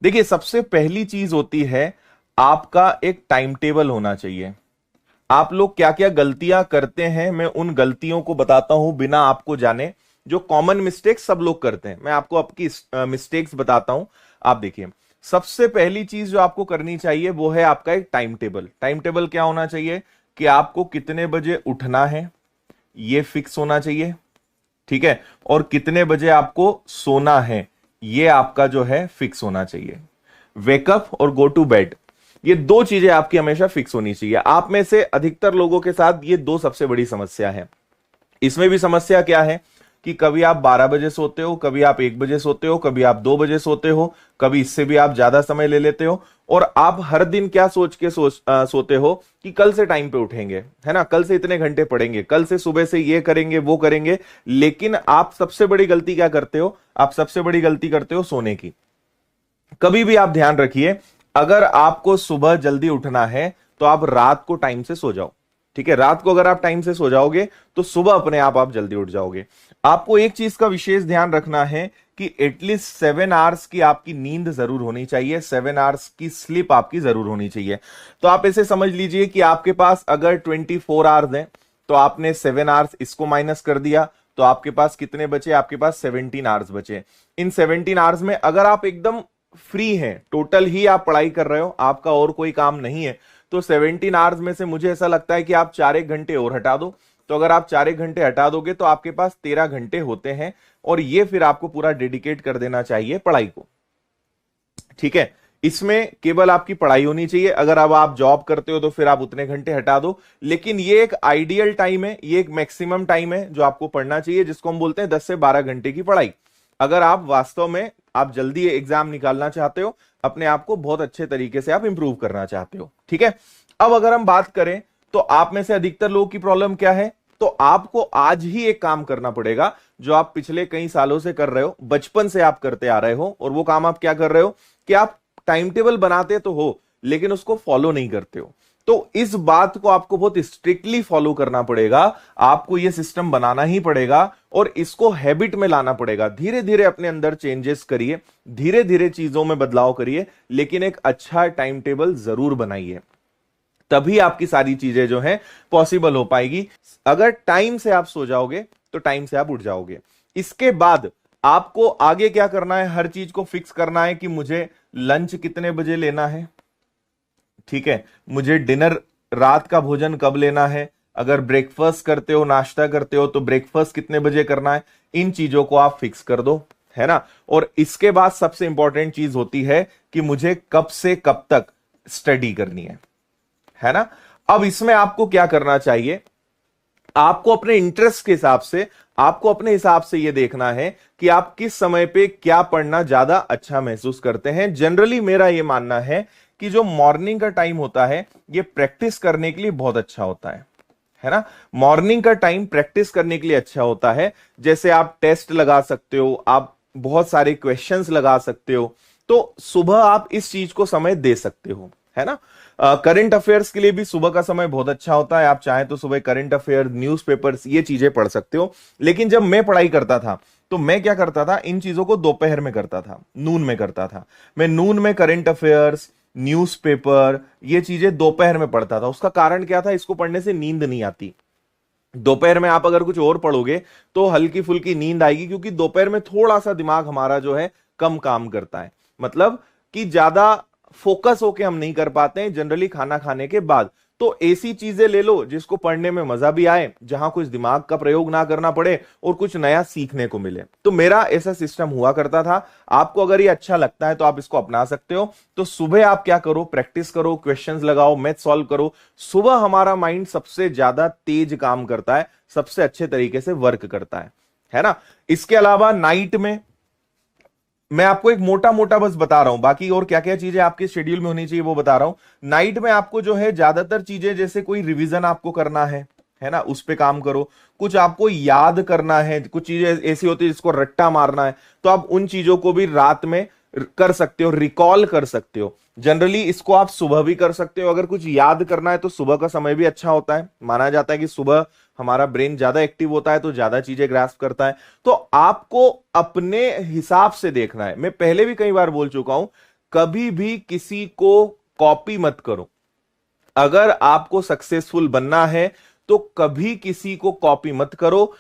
देखिए, सबसे पहली चीज होती है आपका एक टाइम टेबल होना चाहिए। आप लोग क्या क्या गलतियां करते हैं, मैं उन गलतियों को बताता हूं बिना आपको जाने। जो कॉमन मिस्टेक्स सब लोग करते हैं, मैं आपको आपकी मिस्टेक्स बताता हूं। आप देखिए, सबसे पहली चीज जो आपको करनी चाहिए वो है आपका एक टाइम टेबल। टाइम टेबल क्या होना चाहिए कि आपको कितने बजे उठना है ये फिक्स होना चाहिए, ठीक है। और कितने बजे आपको सोना है ये आपका जो है फिक्स होना चाहिए। वेकअप और गो टू बेड, ये दो चीजें आपकी हमेशा फिक्स होनी चाहिए। आप में से अधिकतर लोगों के साथ ये दो सबसे बड़ी समस्या है। इसमें भी समस्या क्या है कि कभी आप 12 बजे सोते हो, कभी आप 1 बजे सोते हो, कभी आप 2 बजे सोते हो, कभी इससे भी आप ज्यादा समय ले लेते हो। और आप हर दिन क्या सोच के सोते हो कि कल से टाइम पे उठेंगे, है ना, कल से इतने घंटे पढ़ेंगे, कल से सुबह से ये करेंगे वो करेंगे। लेकिन आप सबसे बड़ी गलती क्या करते हो? आप सबसे बड़ी गलती करते हो सोने की। कभी भी आप ध्यान रखिए, अगर आपको सुबह जल्दी उठना है तो आप रात को टाइम से सो जाओ, ठीक है। रात को अगर आप टाइम से सो जाओगे तो सुबह अपने आप जल्दी उठ जाओगे। आपको एक चीज का विशेष ध्यान रखना है कि एटलीस्ट 7 आवर्स की आपकी नींद जरूर होनी चाहिए, 7 आवर्स की स्लीप आपकी जरूर होनी चाहिए। तो आप ऐसे समझ लीजिए कि आपके पास अगर 24 आवर्स है तो आपने 7 आवर्स इसको माइनस कर दिया, तो आपके पास कितने बचे? आपके पास 17 आवर्स बचे। इन 17 आवर्स में अगर आप एकदम फ्री हैं, टोटल ही आप पढ़ाई कर रहे हो, आपका और कोई काम नहीं है, तो 17 आवर्स में से मुझे ऐसा लगता है कि आप 4 1 घंटे और हटा दो। तो अगर आप 4 1 घंटे हटा दोगे तो आपके पास 13 घंटे होते हैं, और ये फिर आपको पूरा डेडिकेट कर देना चाहिए पढ़ाई को, ठीक है। इसमें केवल आपकी पढ़ाई होनी चाहिए। अगर अब आप जॉब करते हो तो फिर आप उतने घंटे हटा दो, लेकिन ये एक आइडियल टाइम है, ये एक मैक्सिमम टाइम है जो आपको पढ़ना चाहिए, जिसको हम बोलते हैं 10 से 12 घंटे की पढ़ाई। अगर आप वास्तव में आप जल्दी एग्जाम निकालना चाहते हो, अपने आप को बहुत अच्छे तरीके से आप इंप्रूव करना चाहते हो, ठीक है। अब अगर हम बात करें तो आप में से अधिकतर लोगों की प्रॉब्लम क्या है, तो आपको आज ही एक काम करना पड़ेगा जो आप पिछले कई सालों से कर रहे हो, बचपन से आप करते आ रहे हो। और वो काम आप क्या कर रहे हो कि आप टाइम टेबल बनाते तो हो लेकिन उसको फॉलो नहीं करते हो। तो इस बात को आपको बहुत स्ट्रिक्टली फॉलो करना पड़ेगा। आपको यह सिस्टम बनाना ही पड़ेगा और इसको हैबिट में लाना पड़ेगा। धीरे धीरे अपने अंदर चेंजेस करिए, धीरे धीरे चीजों में बदलाव करिए, लेकिन एक अच्छा टाइम टेबल जरूर बनाइए, तभी आपकी सारी चीजें जो है पॉसिबल हो पाएगी। अगर टाइम से आप सो जाओगे तो टाइम से आप उठ जाओगे। इसके बाद आपको आगे क्या करना है, हर चीज को फिक्स करना है कि मुझे लंच कितने बजे लेना है, ठीक है, मुझे डिनर, रात का भोजन कब लेना है, अगर ब्रेकफास्ट करते हो, नाश्ता करते हो, तो ब्रेकफास्ट कितने बजे करना है। इन चीजों को आप फिक्स कर दो, है ना। और इसके बाद सबसे इंपॉर्टेंट चीज होती है कि मुझे कब से कब तक स्टडी करनी है ना। अब इसमें आपको क्या करना चाहिए, आपको अपने इंटरेस्ट के हिसाब से, आपको अपने हिसाब से यह देखना है कि आप किस समय पे क्या पढ़ना ज्यादा अच्छा महसूस करते हैं। जनरली मेरा यह मानना है कि जो मॉर्निंग का टाइम होता है यह प्रैक्टिस करने के लिए बहुत अच्छा होता है ना। मॉर्निंग का टाइम प्रैक्टिस करने के लिए अच्छा होता है। जैसे आप टेस्ट लगा सकते हो, आप बहुत सारे क्वेश्चंस लगा सकते हो, तो सुबह आप इस चीज को समय दे सकते हो, है ना। करंट अफेयर्स के लिए भी सुबह का समय बहुत अच्छा होता है। आप चाहें तो सुबह करंट अफेयर, न्यूज़पेपर्स, ये चीजें पढ़ सकते हो। लेकिन जब मैं पढ़ाई करता था तो मैं क्या करता था, इन चीजों को दोपहर में करता था, नून में करता था। मैं नून में करंट अफेयर्स, न्यूज़पेपर, ये चीजें दोपहर में पढ़ता था। उसका कारण क्या था, इसको पढ़ने से नींद नहीं आती। दोपहर में आप अगर कुछ और पढ़ोगे तो हल्की फुल्की नींद आएगी, क्योंकि दोपहर में थोड़ा सा दिमाग हमारा जो है कम काम करता है, मतलब कि ज्यादा फोकस होके हम नहीं कर पाते हैं जनरली खाना खाने के बाद। तो ऐसी चीजें ले लो जिसको पढ़ने में मजा भी आए, जहां कुछ दिमाग का प्रयोग ना करना पड़े और कुछ नया सीखने को मिले। तो मेरा ऐसा सिस्टम हुआ करता था। आपको अगर ये अच्छा लगता है तो आप इसको अपना सकते हो। तो सुबह आप क्या करो, प्रैक्टिस करो, क्वेश्चंस लगाओ, मैथ सॉल्व करो। सुबह हमारा माइंड सबसे ज्यादा तेज काम करता है, सबसे अच्छे तरीके से वर्क करता है ना। इसके अलावा नाइट में मैं आपको एक मोटा मोटा बस बता रहा हूं, बाकी और क्या क्या चीजें आपके शेड्यूल में होनी चाहिए वो बता रहा हूं। नाइट में आपको जो है ज्यादातर चीजें, जैसे कोई रिवीजन आपको करना है ना, उस पे काम करो। कुछ आपको याद करना है, कुछ चीजें ऐसी होती है जिसको रट्टा मारना है, तो आप उन चीजों को भी रात में कर सकते हो, रिकॉल कर सकते हो। जनरली इसको आप सुबह भी कर सकते हो। अगर कुछ याद करना है तो सुबह का समय भी अच्छा होता है। माना जाता है कि सुबह हमारा ब्रेन ज्यादा एक्टिव होता है तो ज्यादा चीजें ग्रास्प करता है। तो आपको अपने हिसाब से देखना है। मैं पहले भी कई बार बोल चुका हूं, कभी भी किसी को कॉपी मत करो। अगर आपको सक्सेसफुल बनना है तो कभी किसी को कॉपी मत करो,